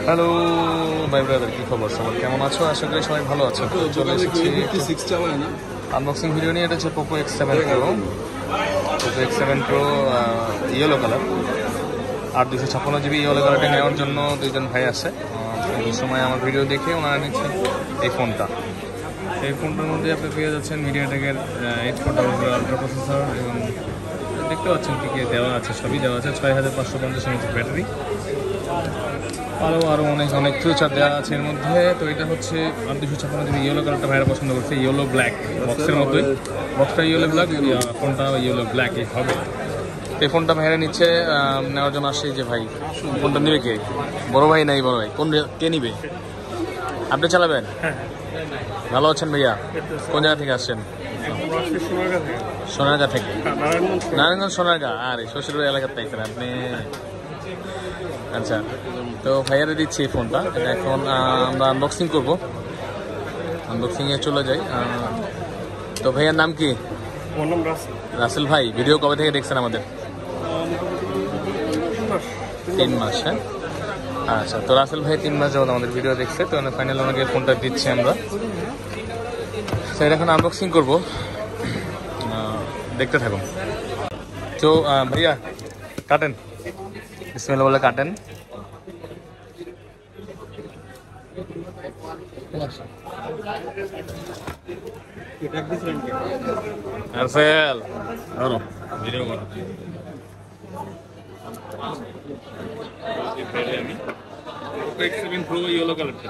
Hello my brother, কি খবর? সবার কেমন আছো? আশা করি সবাই ভালো আছো। চলে এসেছি আনবক্সিং ভিডিও নিয়ে। এটা হচ্ছে Poco X7 Pro। Poco X7 Pro yellow colour, আর 256 GB ইয়েলো কালারটা নেওয়ার জন্য দুইজন ভাই আছে। এই সময় আমার ভিডিও দেখে ওনারা নিচ্ছে এই ফোনটা। এই ফোনটার মধ্যে আপনি পেয়ে যাচ্ছেন মিডিয়াটেকের 840 আলট্রা প্রসেসর, এবং দেখতে পাচ্ছেন কী কী দেওয়া আছে, সবই দেওয়া আছে। 6550 mAh ব্যাটারি, আরও অনেক ফিউচার দেওয়া আছে এর মধ্যে। তো এটা হচ্ছে 256GB ইয়েলো কালারটা ভাইরা পছন্দ করছে, ইয়েলো ব্ল্যাক বক্সের মতোই। বক্সটা ইয়েলো ব্ল্যাক, ফোনটা ইয়েলো ব্ল্যাকই হবে। এই ফোনটা ভাইরা নিচ্ছে, নেওয়ার জন্য আসছে যে ভাই। ফোনটা নেবে কে? বড় ভাই নাই, বড় ভাই কে নিবে? আপনি চালাবেন? ভালো আছেন ভাইয়া? কোন জায়গা থেকে আসছেন? সোনারগাঁ থেকে। নারায়ণগঞ্জ সোনারগাঁ? আরে শ্বশুরের এলাকার তাইছেন আপনি। আচ্ছা, তো ভাইয়ারে দিচ্ছি এই ফোনটা। এটা এখন আমরা আনবক্সিং করবো। আনবক্সিংয়ে চলে যাই। তো ভাইয়ার নাম কি? রাসেল ভাই। ভিডিও কবে থেকে দেখছেন আমাদের? 3 মাস। হ্যাঁ, আচ্ছা। তো রাসেল ভাই 3 মাস যাবত আমাদের ভিডিও দেখছে। তো ফাইনালি ওনাকে ফোনটা দিচ্ছি আমরা। তো এটা এখন আনবক্সিং করবো, দেখতে থাকুন। তো ভাইয়া কাটেন, বিসমিল্লাহ বলে কাটেন। রাসেল ধরো ভিডিও করো। X7 Pro ইয়েলো কালারটা।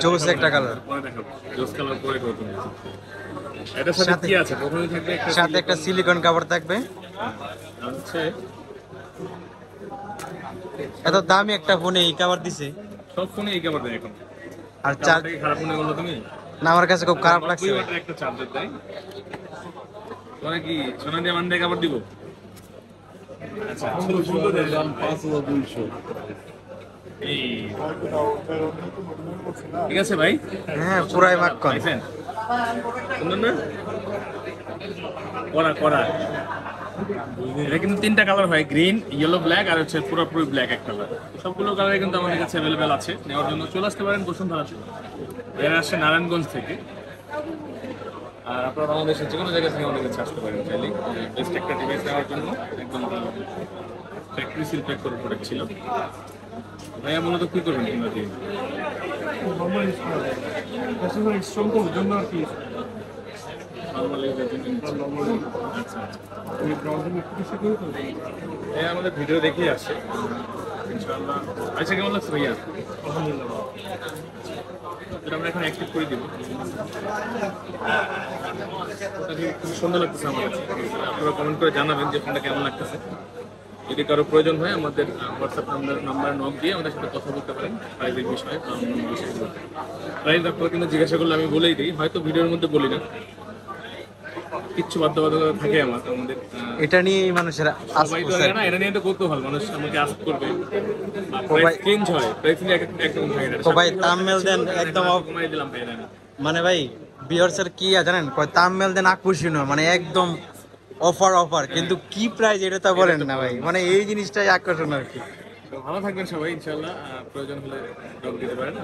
জোস একটা কালার, জোস কালার পরে করতে হবে। এটার সাথে কি আছে? প্রথমে থাকবে সাথে একটা সিলিকন কভার থাকবে। আচ্ছা, এত দামি একটা ফোনে এই কভার দিছে। সব ফোনে এই কভার দেয় এখন। আর চার্জ খারাপ মনে করলো তুমি? না, আমার কাছে খুব খারাপ লাগছে। একটা চার্জার দেয়। তোরা কি সোনা দিয়ে মান দিয়ে কভার দিব? আচ্ছা, ঠিক আছে ভাই। হ্যাঁ, পুরাই মাখন। সুন্দর না? করা এটা কিন্তু 3টা কালার হয়, গ্রিন, ইয়েলো, ব্ল্যাক, আর হচ্ছে পুরোপুরি ব্ল্যাক এক কালার। সবগুলো কালারে কিন্তু আমাদের কাছে অ্যাভেলেবেল আছে। নেওয়ার জন্য চলে আসতে পারেন বসুন্ধরাতে। এরা আসছে নারায়ণগঞ্জ থেকে, আর আপনারা বাংলাদেশের যে কোনো জায়গা থেকে আমাদের কাছে আসতে পারেন চাইলে। বেস্ট একটা ডিভাইস নেওয়ার জন্য একদম ফ্যাক্টরি সিল প্যাক করে প্রোডাক্ট ছিল। ভাইয়া মূলত কি করবেন কিংবা দিয়ে? আমাদের ভিডিও দেখেই আসে ইনশাআল্লাহ। আচ্ছা, কেমন লাগছে ভাইয়া? এটা আমরা এখন অ্যাক্টিভ করে দিব। খুব সুন্দর লাগতেছে আমার কাছে। আপনারা কমেন্ট করে জানাবেন যে ফোনটা কেমন লাগতেছে। যদি কারো প্রয়োজন হয় আমাদের হোয়াটসঅ্যাপ নাম্বারে নক দিয়ে আমাদের সাথে কথা বলতে পারেন প্রাইজের বিষয়ে। প্রাইজ আপনারা কিন্তু জিজ্ঞাসা করলে আমি বলেই দিই, হয়তো ভিডিওর মধ্যে বলি না, কিচ্ছু বাধ্যবাধকতা থাকে আমাদের। এটা নিয়ে মানুষেরা না, এটা নিয়ে তো কৌতূহল, মানুষ আমাকে আস্ক করবে। প্রাইস চেঞ্জ হয়, প্রাইস নিয়ে একদম থাকে না। তো ভাই থাম্বনেল দেন একদম কমাই দিলাম ভাই। মানে ভাই ভিউয়ার্সের কি জানেন, কয় থাম্বনেল দেন আকর্ষণীয়, মানে একদম অফার, কিন্তু কি প্রাইস এটা তো বলেন না ভাই। মানে এই জিনিসটাই আকর্ষণ আর কি। ভালো থাকবেন সবাই ইনশাআল্লাহ। প্রয়োজন হলে যোগ দিতে পারেন।